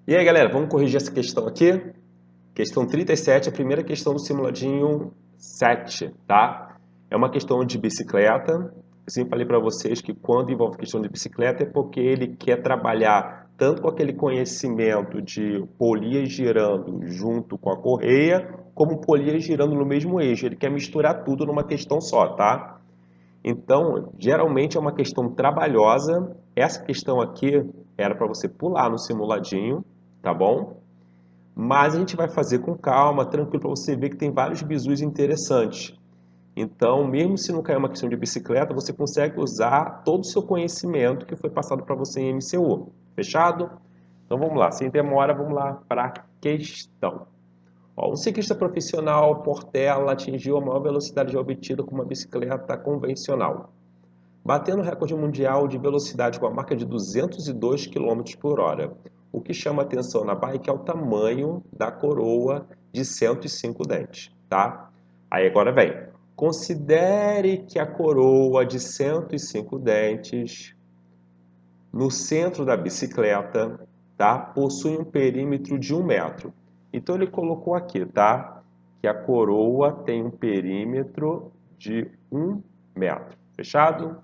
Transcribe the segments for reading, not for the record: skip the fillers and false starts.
E aí, galera, vamos corrigir essa questão aqui? Questão 37, a primeira questão do simuladinho 7, tá? É uma questão de bicicleta. Eu sempre falei para vocês que quando envolve questão de bicicleta é porque ele quer trabalhar tanto com aquele conhecimento de polias girando junto com a correia, como polias girando no mesmo eixo. Ele quer misturar tudo numa questão só, tá? Então, geralmente é uma questão trabalhosa. Essa questão aqui era para você pular no simuladinho, tá bom? Mas a gente vai fazer com calma, tranquilo, para você ver que tem vários bizus interessantes. Então, mesmo se não cair uma questão de bicicleta, você consegue usar todo o seu conhecimento que foi passado para você em MCU. Fechado? Então vamos lá, sem demora, vamos lá para a questão. Ó, um ciclista profissional Portela atingiu a maior velocidade já obtida com uma bicicleta convencional, batendo o recorde mundial de velocidade com a marca de 202 km por hora. O que chama atenção na bike é o tamanho da coroa de 105 dentes, tá? Aí agora vem. Considere que a coroa de 105 dentes no centro da bicicleta, tá? Possui um perímetro de 1 metro. Então ele colocou aqui, tá? Que a coroa tem um perímetro de 1 metro. Fechado?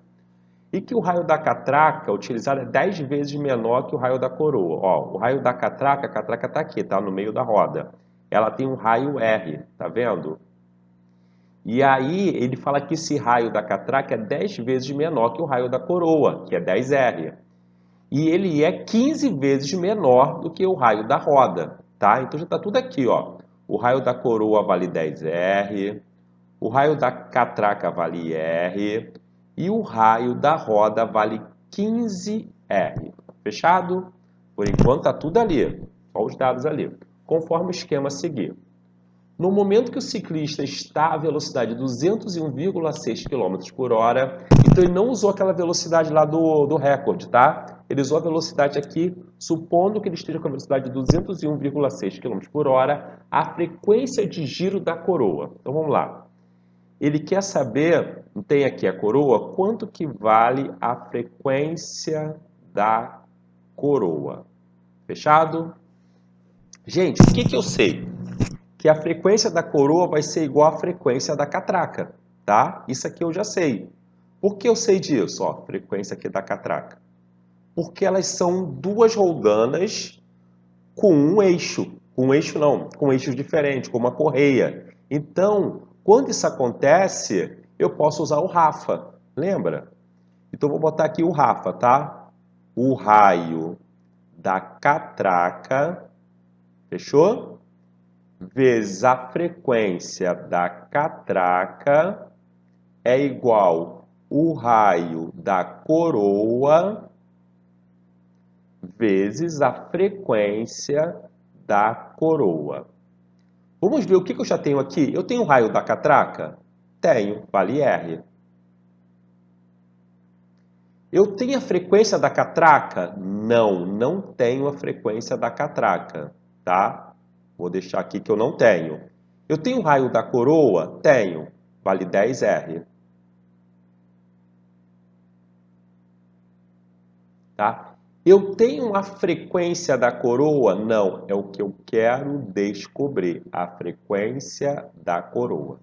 E que o raio da catraca utilizado é 10 vezes menor que o raio da coroa. Ó, o raio da catraca, a catraca está aqui, tá? No meio da roda. Ela tem um raio R, tá vendo? E aí ele fala que esse raio da catraca é 10 vezes menor que o raio da coroa, que é 10R. E ele é 15 vezes menor do que o raio da roda, tá? Então já está tudo aqui, ó. O raio da coroa vale 10R, o raio da catraca vale R e o raio da roda vale 15R. Fechado? Por enquanto está tudo ali, só os dados ali. Conforme o esquema a seguir. No momento que o ciclista está à velocidade de 201,6 km por hora, então ele não usou aquela velocidade lá do recorde, tá? Ele usou a velocidade aqui, supondo que ele esteja com a velocidade de 201,6 km por hora, a frequência de giro da coroa. Então vamos lá. Ele quer saber, tem aqui a coroa, quanto que vale a frequência da coroa. Fechado? Gente, o que que eu sei? Que a frequência da coroa vai ser igual à frequência da catraca, tá? Isso aqui eu já sei. Por que eu sei disso? Ó, frequência aqui da catraca. Porque elas são duas roldanas com um eixo não, com eixos diferentes, com uma correia. Então, quando isso acontece, eu posso usar o Rafa, lembra? Então, vou botar aqui o Rafa, tá? O raio da catraca, fechou? Vezes a frequência da catraca é igual o raio da coroa vezes a frequência da coroa. Vamos ver o que eu já tenho aqui. Eu tenho o raio da catraca? Tenho, vale R. Eu tenho a frequência da catraca? Não, não tenho a frequência da catraca, tá? Vou deixar aqui que eu não tenho. Eu tenho o raio da coroa? Tenho, vale 10R. Tá? Eu tenho a frequência da coroa? Não, é o que eu quero descobrir, a frequência da coroa.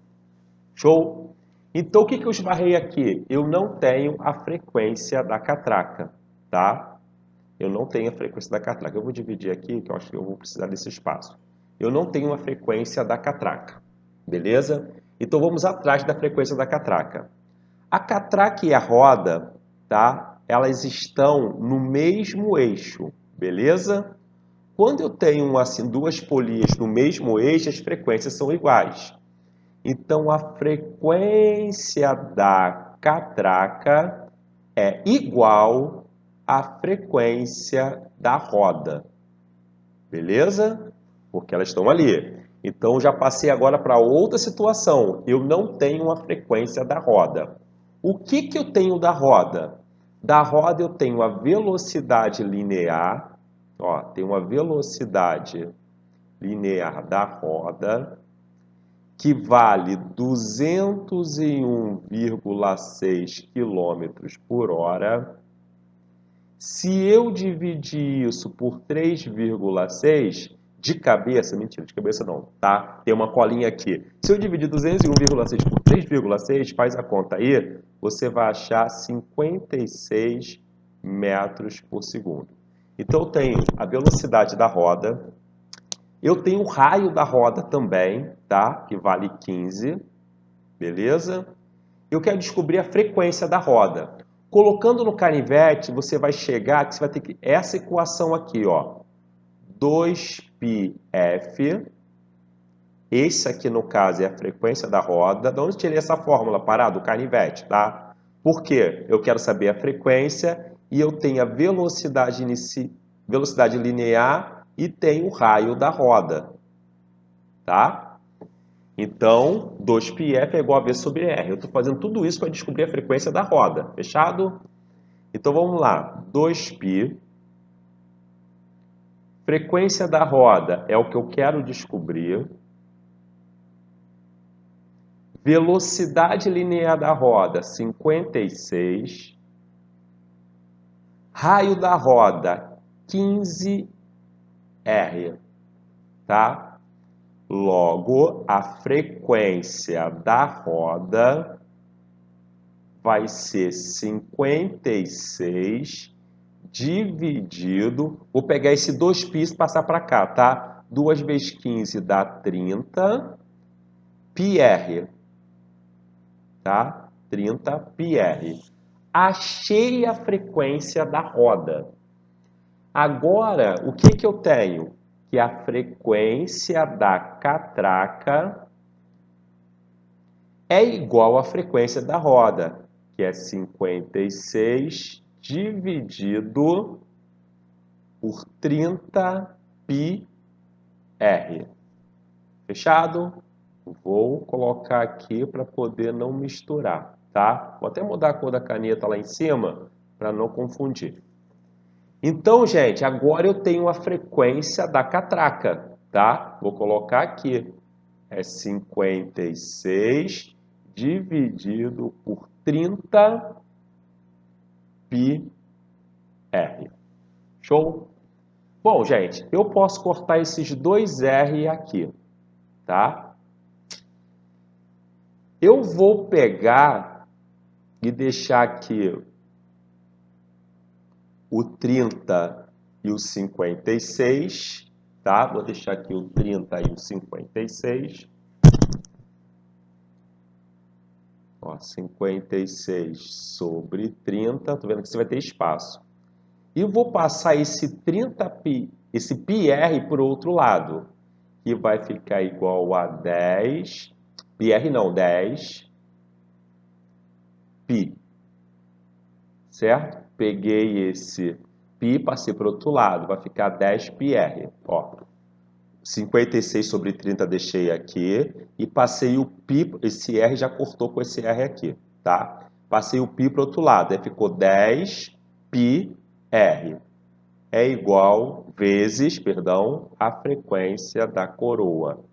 Show? Então, o que eu esbarrei aqui? Eu não tenho a frequência da catraca, tá? Eu não tenho a frequência da catraca. Eu vou dividir aqui, que eu acho que eu vou precisar desse espaço. Eu não tenho a frequência da catraca, beleza? Então, vamos atrás da frequência da catraca. A catraca e a roda, tá? Elas estão no mesmo eixo, beleza? Quando eu tenho assim duas polias no mesmo eixo, as frequências são iguais. Então a frequência da catraca é igual à frequência da roda. Beleza? Porque elas estão ali. Então já passei agora para outra situação. Eu não tenho a frequência da roda. O que eu tenho da roda? Da roda eu tenho a velocidade linear. Ó, tenho a velocidade linear da roda, que vale 201,6 km por hora. Se eu dividir isso por 3,6, de cabeça, mentira, de cabeça não, tá? Tem uma colinha aqui. Se eu dividir 201,6 por 3,6, faz a conta aí, você vai achar 56 metros por segundo. Então eu tenho a velocidade da roda, eu tenho o raio da roda também, tá? Que vale 15, beleza? Eu quero descobrir a frequência da roda. Colocando no canivete, você vai chegar, que você vai ter que essa equação aqui, ó, 2πf, esse aqui no caso é a frequência da roda. De onde tirei essa fórmula? Parado, do canivete, tá? Por quê? Eu quero saber a frequência e eu tenho a velocidade linear e tenho o raio da roda, tá? Então, 2πf é igual a V sobre R. Eu estou fazendo tudo isso para descobrir a frequência da roda. Fechado? Então, vamos lá. 2π. Frequência da roda é o que eu quero descobrir. Velocidade linear da roda, 56. Raio da roda, 15R. Tá? Logo, a frequência da roda vai ser 56 dividido... Vou pegar esse 2π e passar para cá, tá? 2 vezes 15 dá 30 πr. Tá? 30 πr. Achei a frequência da roda. Agora, o que que eu tenho? Que a frequência da catraca é igual à frequência da roda, que é 56 dividido por 30 πr. Fechado? Vou colocar aqui para poder não misturar, tá? Vou até mudar a cor da caneta lá em cima para não confundir. Então, gente, agora eu tenho a frequência da catraca, tá? Vou colocar aqui. É 56 dividido por 30 πr. Show? Bom, gente, eu posso cortar esses dois R aqui, tá? Eu vou pegar e deixar aqui o 30 e o 56, tá? Vou deixar aqui o 30 e o 56. Ó, 56 sobre 30, tô vendo que você vai ter espaço. E vou passar esse 30π, esse πr para o outro lado, que vai ficar igual a 10, πr não, 10 π, certo? Peguei esse π, passei para o outro lado, vai ficar 10 πr, ó. 56 sobre 30 deixei aqui e passei o π, esse R já cortou com esse R aqui, tá? Passei o π para o outro lado, aí ficou 10 πr. É igual vezes, perdão, a frequência da coroa.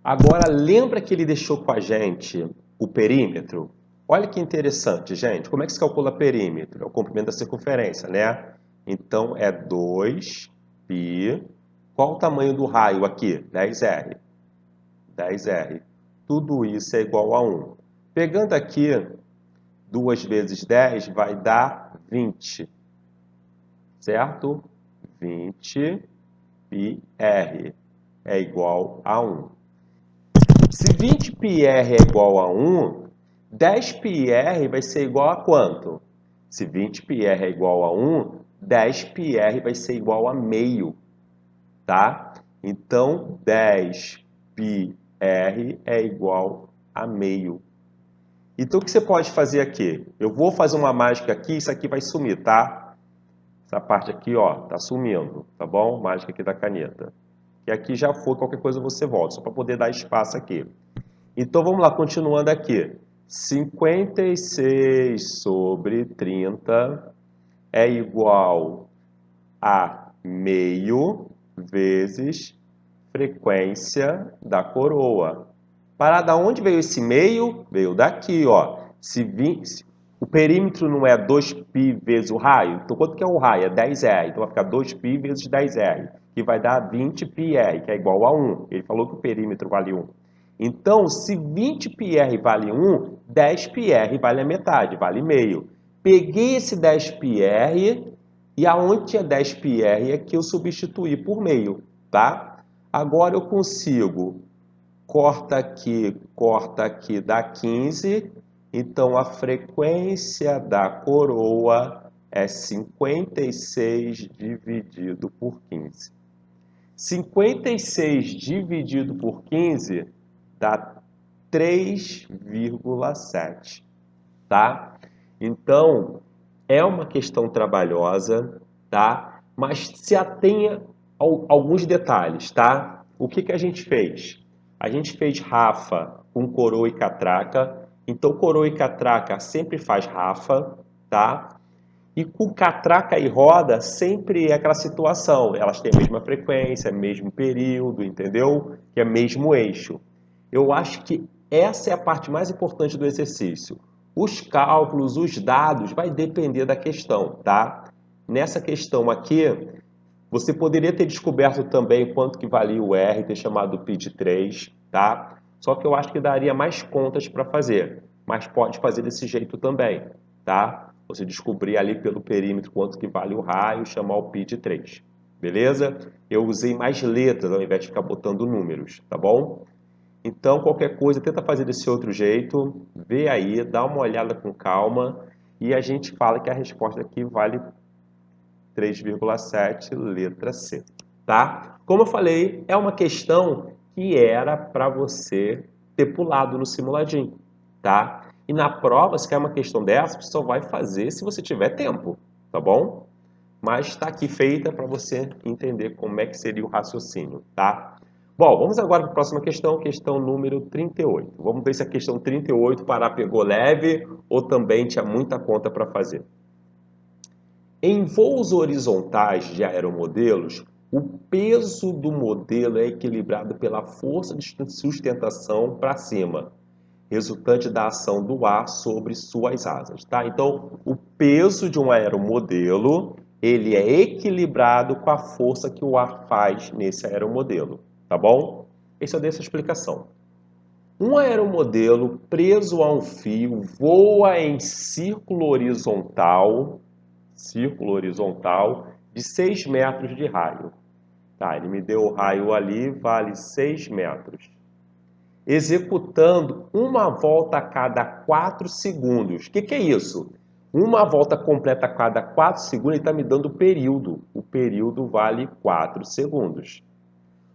Agora, lembra que ele deixou com a gente o perímetro? Olha que interessante, gente. Como é que se calcula perímetro? É o comprimento da circunferência, né? Então, é 2π. Qual o tamanho do raio aqui? 10R. 10R. Tudo isso é igual a 1. Pegando aqui 2 vezes 10 vai dar 20. Certo? 20 πr é igual a 1. Se 20πr é igual a 1, 10πr vai ser igual a quanto? Se 20πr é igual a 1, 10πr vai ser igual a meio, tá? Então, 10πr é igual a meio. Então, o que você pode fazer aqui? Eu vou fazer uma mágica aqui, isso aqui vai sumir, tá? Essa parte aqui, ó, tá sumindo, tá bom? Mágica aqui da caneta. E aqui já foi, qualquer coisa você volta, só para poder dar espaço aqui. Então, vamos lá, continuando aqui. 56 sobre 30 é igual a meio vezes frequência da coroa. Para da onde veio esse meio? Veio daqui, ó. Se o perímetro não é 2π vezes o raio, então quanto que é o raio? É 10R. Então vai ficar 2π vezes 10R, que vai dar 20πr, que é igual a 1. Ele falou que o perímetro vale 1. Então, se 20πr vale 1, 10πr vale a metade, vale meio. Peguei esse 10πr e aonde tinha 10πr aqui eu substituí por meio, tá? Agora eu consigo, corta aqui, dá 15. Então, a frequência da coroa é 56 dividido por 15. 56 dividido por 15 dá 3,7, tá? Então, é uma questão trabalhosa, tá? Mas se atenha a alguns detalhes, tá? O que a gente fez? A gente fez Rafa com coroa e catraca. Então, coroa e catraca sempre faz Rafa, tá? E com catraca e roda sempre é aquela situação. Elas têm a mesma frequência, mesmo período, entendeu? Que é mesmo eixo. Eu acho que essa é a parte mais importante do exercício. Os cálculos, os dados, vai depender da questão, tá? Nessa questão aqui, você poderia ter descoberto também quanto que valia o R, ter chamado o π de 3, tá? Só que eu acho que daria mais contas para fazer, mas pode fazer desse jeito também, tá? Você descobrir ali pelo perímetro quanto que vale o raio, chamar o π de 3, beleza? Eu usei mais letras ao invés de ficar botando números, tá bom? Então, qualquer coisa, tenta fazer desse outro jeito, vê aí, dá uma olhada com calma e a gente fala que a resposta aqui vale 3,7, letra C, tá? Como eu falei, é uma questão que era para você ter pulado no simuladinho, tá? E na prova, se quer uma questão dessa, você só vai fazer se você tiver tempo, tá bom? Mas está aqui feita para você entender como é que seria o raciocínio, tá? Bom, vamos agora para a próxima questão número 38. Vamos ver se a questão 38 Pará pegou leve ou também tinha muita conta para fazer. Em voos horizontais de aeromodelos, o peso do modelo é equilibrado pela força de sustentação para cima, resultante da ação do ar sobre suas asas, tá? Então, o peso de um aeromodelo, ele é equilibrado com a força que o ar faz nesse aeromodelo, tá bom? Essa é essa explicação. Um aeromodelo preso a um fio voa em círculo horizontal de 6 metros de raio. Tá, ele me deu o raio ali, vale 6 metros. Executando uma volta a cada 4 segundos. O que é isso? Uma volta completa a cada 4 segundos, ele está me dando o período. O período vale 4 segundos.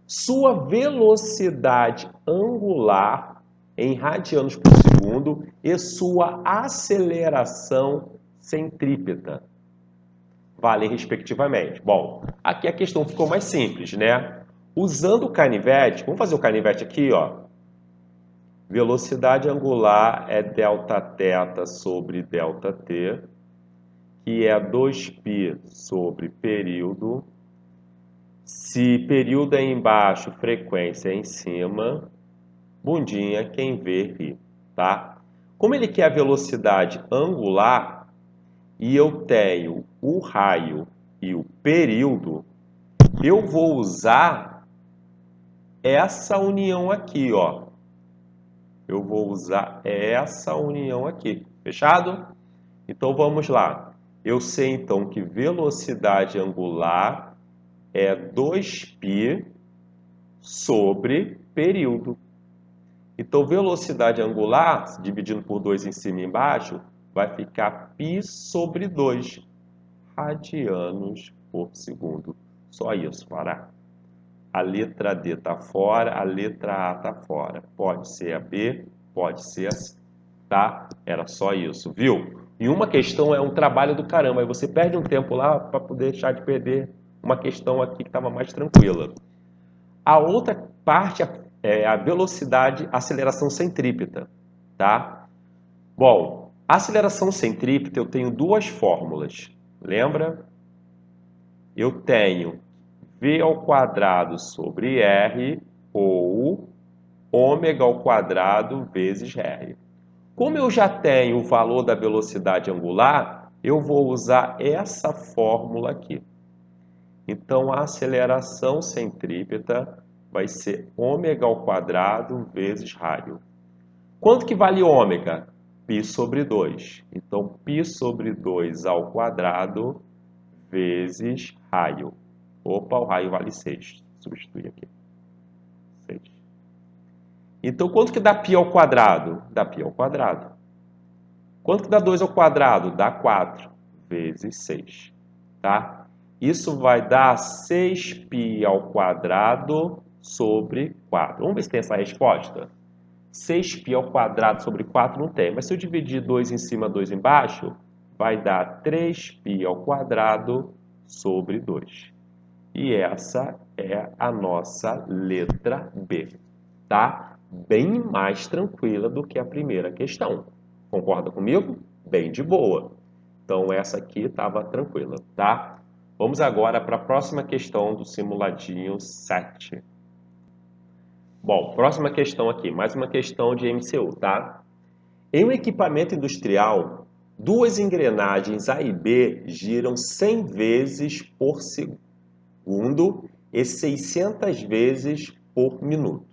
Sua velocidade angular em radianos por segundo e sua aceleração centrípeta valem respectivamente. Bom, aqui a questão ficou mais simples, né? Usando o canivete, vamos fazer o canivete aqui, ó. Velocidade angular é Δθ sobre ΔT, que é 2π sobre período. Se período é embaixo, frequência é em cima. Bundinha, quem vê, ri, tá? Como ele quer a velocidade angular, e eu tenho o raio e o período, eu vou usar essa união aqui, ó. Eu vou usar essa união aqui, fechado? Então vamos lá. Eu sei então que velocidade angular é 2π sobre período. Então velocidade angular, dividindo por 2 em cima e embaixo, vai ficar π sobre 2 radianos por segundo. Só isso, Pará. A letra D está fora, a letra A está fora. Pode ser a B, pode ser a C, tá? Era só isso, viu? E uma questão é um trabalho do caramba, aí você perde um tempo lá para poder deixar de perder uma questão aqui que estava mais tranquila. A outra parte é a velocidade, aceleração centrípeta, tá? Bom, aceleração centrípeta eu tenho duas fórmulas, lembra? Eu tenho v ao quadrado sobre r ou ômega ao quadrado vezes R. Como eu já tenho o valor da velocidade angular, eu vou usar essa fórmula aqui. Então, a aceleração centrípeta vai ser ômega ao quadrado vezes raio. Quanto que vale ômega? Π sobre 2. Então, π sobre 2 ao quadrado vezes raio. Opa, o raio vale 6. Substitui aqui. 6. Então, quanto que dá π ao quadrado? Dá π ao quadrado. Quanto que dá 2 ao quadrado? Dá 4 vezes 6. Tá? Isso vai dar 6π ao quadrado sobre 4. Vamos ver se tem essa resposta? 6π ao quadrado sobre 4 não tem, mas se eu dividir 2 em cima, 2 embaixo, vai dar 3π ao quadrado sobre 2. E essa é a nossa letra B, tá? Bem mais tranquila do que a primeira questão. Concorda comigo? Bem de boa. Então, essa aqui estava tranquila, tá? Vamos agora para a próxima questão do simuladinho 7. Bom, próxima questão aqui, mais uma questão de MCU, tá? Em um equipamento industrial, duas engrenagens A e B giram 100 vezes por segundo e 600 vezes por minuto,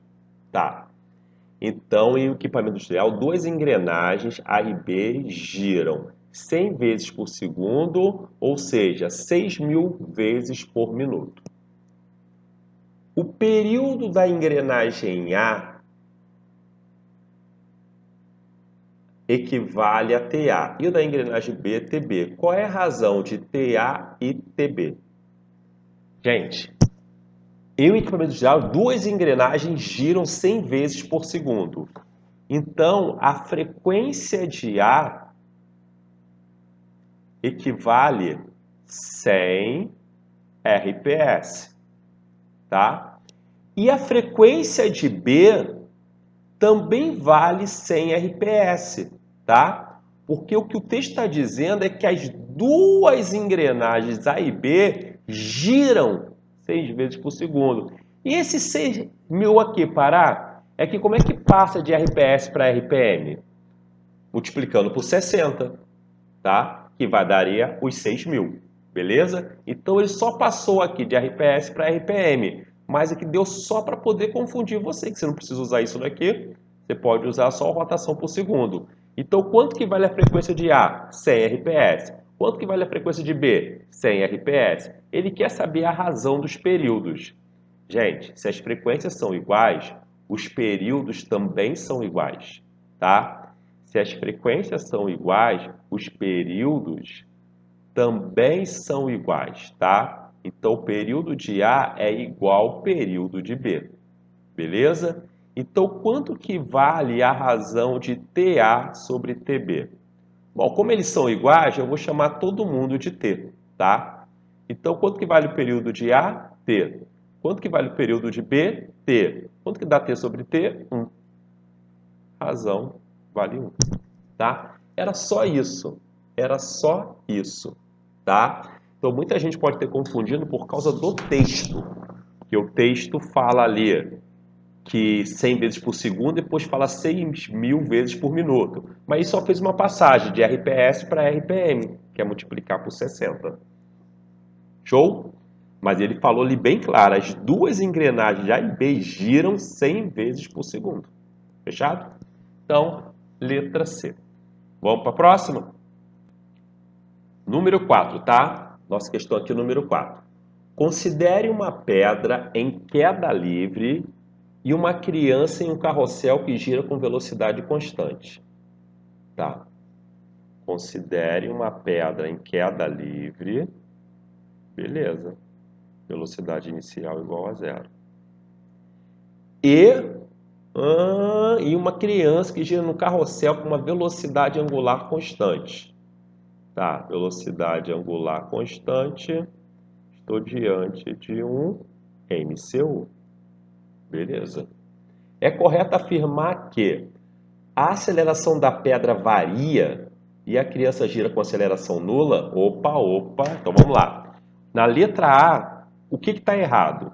tá? Então, em um equipamento industrial, duas engrenagens A e B giram 100 vezes por segundo, ou seja, 6.000 vezes por minuto. O período da engrenagem A equivale a TA e o da engrenagem B, TB. Qual é a razão de TA e TB? Gente, em um equipamento industrial, duas engrenagens giram 100 vezes por segundo. Então, a frequência de A equivale 100 RPS, tá? E a frequência de B também vale 100 RPS, tá? Porque o que o texto está dizendo é que as duas engrenagens A e B giram 6 vezes por segundo. E esse 6.000 aqui, parar, é que como é que passa de RPS para RPM? Multiplicando por 60, tá? Que daria os 6.000, beleza? Então ele só passou aqui de RPS para RPM, mas aqui deu só para poder confundir você, que você não precisa usar isso daqui, você pode usar só a rotação por segundo. Então quanto que vale a frequência de A? 100 RPS. Quanto que vale a frequência de B? 100 RPS. Ele quer saber a razão dos períodos. Gente, se as frequências são iguais, os períodos também são iguais, tá? Se as frequências são iguais, os períodos também são iguais, tá? Então, o período de A é igual ao período de B, beleza? Então, quanto que vale a razão de TA sobre TB? Bom, como eles são iguais, eu vou chamar todo mundo de T, tá? Então, quanto que vale o período de A? T. Quanto que vale o período de B? T. Quanto que dá T sobre T? 1. Razão vale 1, tá? Era só isso, tá? Então muita gente pode ter confundido por causa do texto, que o texto fala ali que 100 vezes por segundo, depois fala 6.000 vezes por minuto, mas ele só fez uma passagem de RPS para RPM, que é multiplicar por 60. Show? Mas ele falou ali bem claro, as duas engrenagens A e B giram 100 vezes por segundo. Fechado? Então, letra C. Vamos para a próxima? Número 4, tá? Nossa questão aqui, número 4. Considere uma pedra em queda livre e uma criança em um carrossel que gira com velocidade constante. Tá? Considere uma pedra em queda livre. Beleza. Velocidade inicial igual a 0. E uma criança que gira no carrossel com uma velocidade angular constante. Tá, velocidade angular constante. Estou diante de um MCU. Beleza. É correto afirmar que a aceleração da pedra varia e a criança gira com aceleração nula? Opa. Então vamos lá. Na letra A, o que está errado?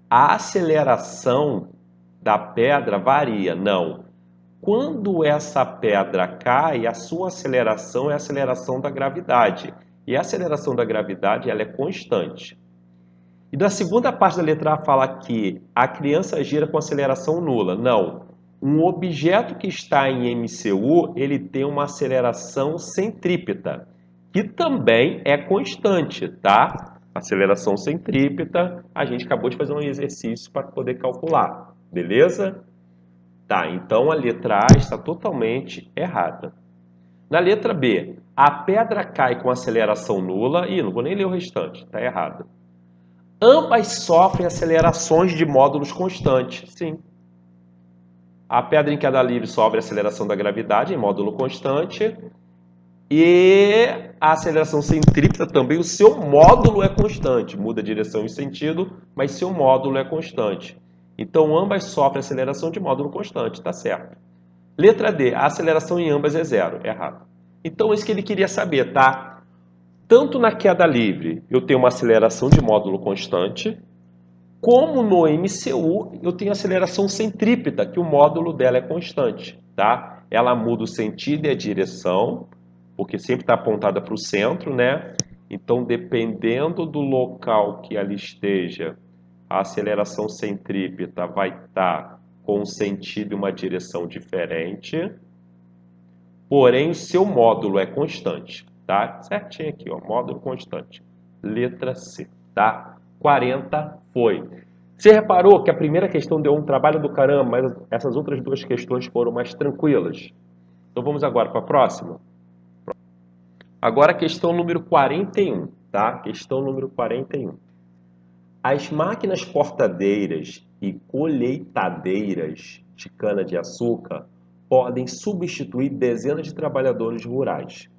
A aceleração da pedra varia. Não. Quando essa pedra cai, a sua aceleração é a aceleração da gravidade. E a aceleração da gravidade ela é constante. E na segunda parte da letra A fala que a criança gira com aceleração nula. Não. Um objeto que está em MCU, ele tem uma aceleração centrípeta, que também é constante, tá? Aceleração centrípeta, a gente acabou de fazer um exercício para poder calcular, beleza? Tá, então a letra A está totalmente errada. Na letra B, a pedra cai com aceleração nula. Ih, não vou nem ler o restante, está errado. Ambas sofrem acelerações de módulos constantes. Sim. A pedra em queda livre sofre aceleração da gravidade em módulo constante. E a aceleração centrípeta também, o seu módulo é constante. Muda a direção e sentido, mas seu módulo é constante. Então, ambas sofrem aceleração de módulo constante, tá certo. Letra D, a aceleração em ambas é zero. Errado. Então, é isso que ele queria saber, tá? Tanto na queda livre, eu tenho uma aceleração de módulo constante, como no MCU, eu tenho aceleração centrípeta, que o módulo dela é constante, tá? Ela muda o sentido e a direção, porque sempre está apontada para o centro, né? Então, dependendo do local que ela esteja, a aceleração centrípeta vai estar com um sentido e uma direção diferente, porém o seu módulo é constante, tá? Certinho aqui, ó, módulo constante. Letra C, tá? 40 foi. Você reparou que a primeira questão deu um trabalho do caramba, mas essas outras duas questões foram mais tranquilas? Então vamos agora para a próxima. Agora a questão número 41, tá? Questão número 41. As máquinas cortadeiras e colheitadeiras de cana-de-açúcar podem substituir dezenas de trabalhadores rurais.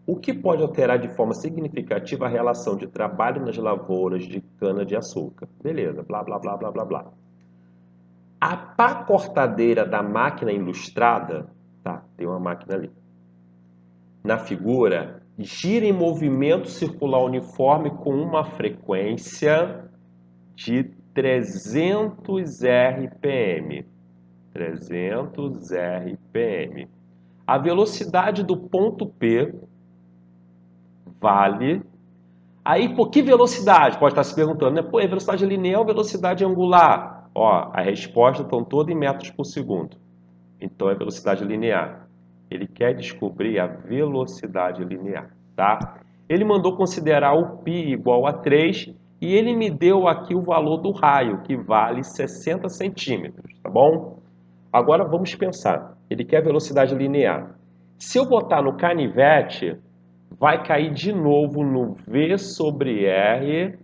O que pode alterar de forma significativa a relação de trabalho nas lavouras de cana-de-açúcar? Beleza, blá, blá, blá, blá, blá, blá. A pá cortadeira da máquina ilustrada, tá, tem uma máquina ali, na figura, gira em movimento circular uniforme com uma frequência de 300 RPM. 300 RPM. A velocidade do ponto P vale... Aí, por que velocidade? Pode estar se perguntando, né? Pô, é velocidade linear ou velocidade angular? Ó, a resposta estão todas em metros por segundo. Então, é velocidade linear. Ele quer descobrir a velocidade linear, tá? Ele mandou considerar o π igual a 3 e ele me deu aqui o valor do raio, que vale 60 centímetros, tá bom? Agora vamos pensar. Ele quer velocidade linear. Se eu botar no canivete, vai cair de novo no V sobre R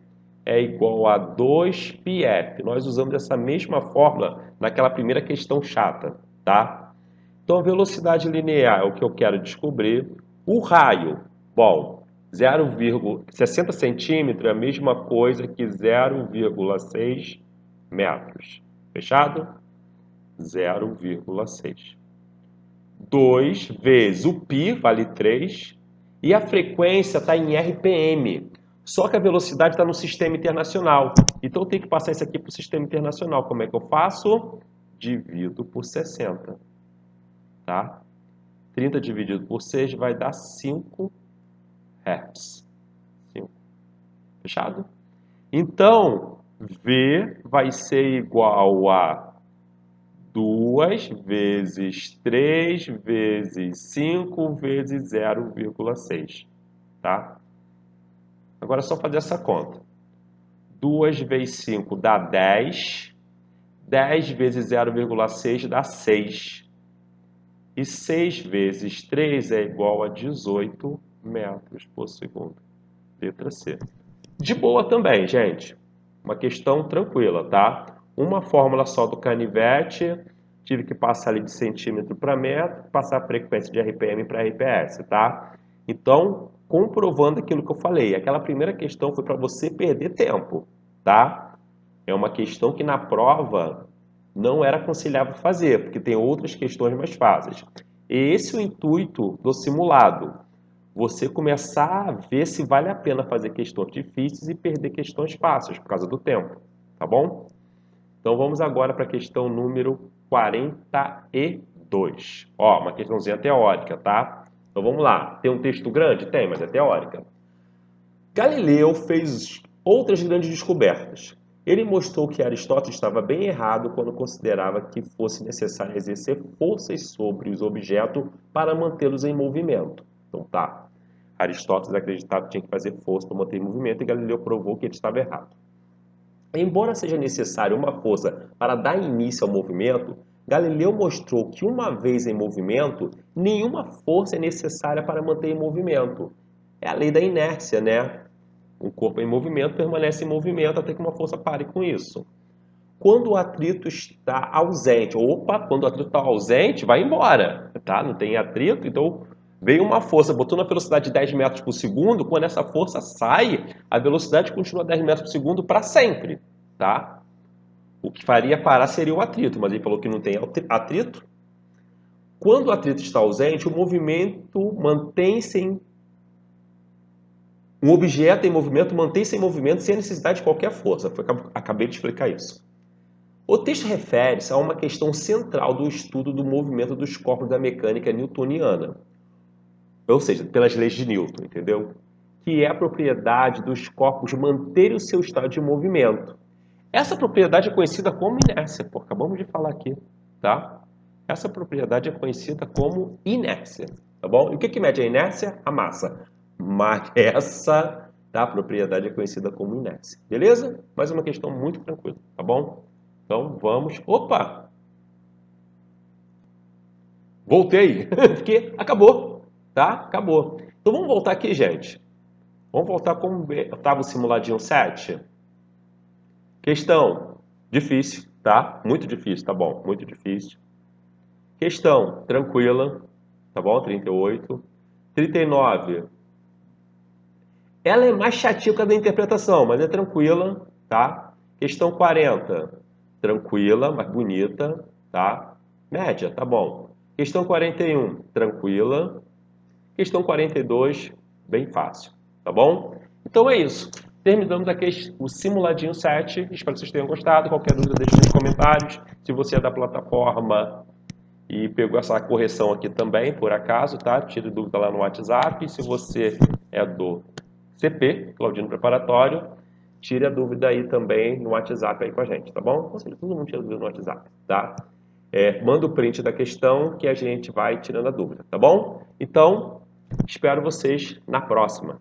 é igual a 2πf. Nós usamos essa mesma fórmula naquela primeira questão chata, tá? Então, a velocidade linear é o que eu quero descobrir. O raio, bom, 60 centímetros é a mesma coisa que 0,6 metros. Fechado? 0,6. 2 vezes o π, vale 3, e a frequência está em RPM. Só que a velocidade está no sistema internacional. Então, eu tenho que passar isso aqui para o sistema internacional. Como é que eu faço? Divido por 60. Tá? 30 dividido por 6 vai dar 5 Hz. 5. Fechado? Então, V vai ser igual a 2 vezes 3 vezes 5 vezes 0,6. Tá? Agora é só fazer essa conta. 2 vezes 5 dá 10. 10 vezes 0,6 dá 6. E 6 vezes 3 é igual a 18 metros por segundo. Letra C. De boa também, gente. Uma questão tranquila, tá? Uma fórmula só do canivete. Tive que passar ali de centímetro para metro, passar a frequência de RPM para RPS, tá? Então, comprovando aquilo que eu falei. Aquela primeira questão foi para você perder tempo, tá? É uma questão que na prova não era aconselhável fazer, porque tem outras questões mais fáceis. Esse é o intuito do simulado. Você começar a ver se vale a pena fazer questões difíceis e perder questões fáceis por causa do tempo, tá bom? Então vamos agora para a questão número 42. Ó, uma questãozinha teórica, tá? Então vamos lá. Tem um texto grande? Tem, mas é teórica. Galileu fez outras grandes descobertas. Ele mostrou que Aristóteles estava bem errado quando considerava que fosse necessário exercer forças sobre os objetos para mantê-los em movimento. Então tá. Aristóteles acreditava que tinha que fazer força para manter em movimento e Galileu provou que ele estava errado. Embora seja necessária uma força para dar início ao movimento, Galileu mostrou que uma vez em movimento, nenhuma força é necessária para manter em movimento. É a lei da inércia, né? O corpo em movimento permanece em movimento até que uma força pare com isso. Quando o atrito está ausente, quando o atrito está ausente, vai embora, tá? Não tem atrito, então veio uma força, botou na velocidade de 10 metros por segundo, quando essa força sai, a velocidade continua 10 metros por segundo para sempre, tá? O que faria parar seria o atrito, mas ele falou que não tem atrito. Quando o atrito está ausente, o movimento mantém-se em... Um objeto em movimento mantém-se em movimento sem necessidade de qualquer força. Acabei de explicar isso. O texto refere-se a uma questão central do estudo do movimento dos corpos da mecânica newtoniana. Ou seja, pelas leis de Newton, entendeu? Que é a propriedade dos corpos manterem o seu estado de movimento. Essa propriedade é conhecida como inércia, pô, acabamos de falar aqui, tá? Essa propriedade é conhecida como inércia, tá bom? E o que mede a inércia? A massa. Mas essa, tá? A propriedade é conhecida como inércia, beleza? Mas é uma questão muito tranquila, tá bom? Então vamos... Opa! Voltei, porque acabou, tá? Acabou. Então vamos voltar aqui, gente. Vamos voltar como estava o simuladinho 7. Questão difícil, tá? Muito difícil, tá bom? Muito difícil. Questão tranquila, tá bom? 38. 39. Ela é mais chatinha por causa da interpretação, mas é tranquila, tá? Questão 40. Tranquila, mas bonita, tá? Média, tá bom. Questão 41. Tranquila. Questão 42. Bem fácil, tá bom? Então é isso. Terminamos aqui o simuladinho 7. Espero que vocês tenham gostado. Qualquer dúvida, deixe nos comentários. Se você é da plataforma e pegou essa correção aqui também, por acaso, tá? Tire dúvida lá no WhatsApp. Se você é do CP, Claudino Preparatório, tire a dúvida aí também no WhatsApp aí com a gente, tá bom? Ou seja, todo mundo tira dúvida no WhatsApp, tá? Manda o print da questão que a gente vai tirando a dúvida, tá bom? Então, espero vocês na próxima.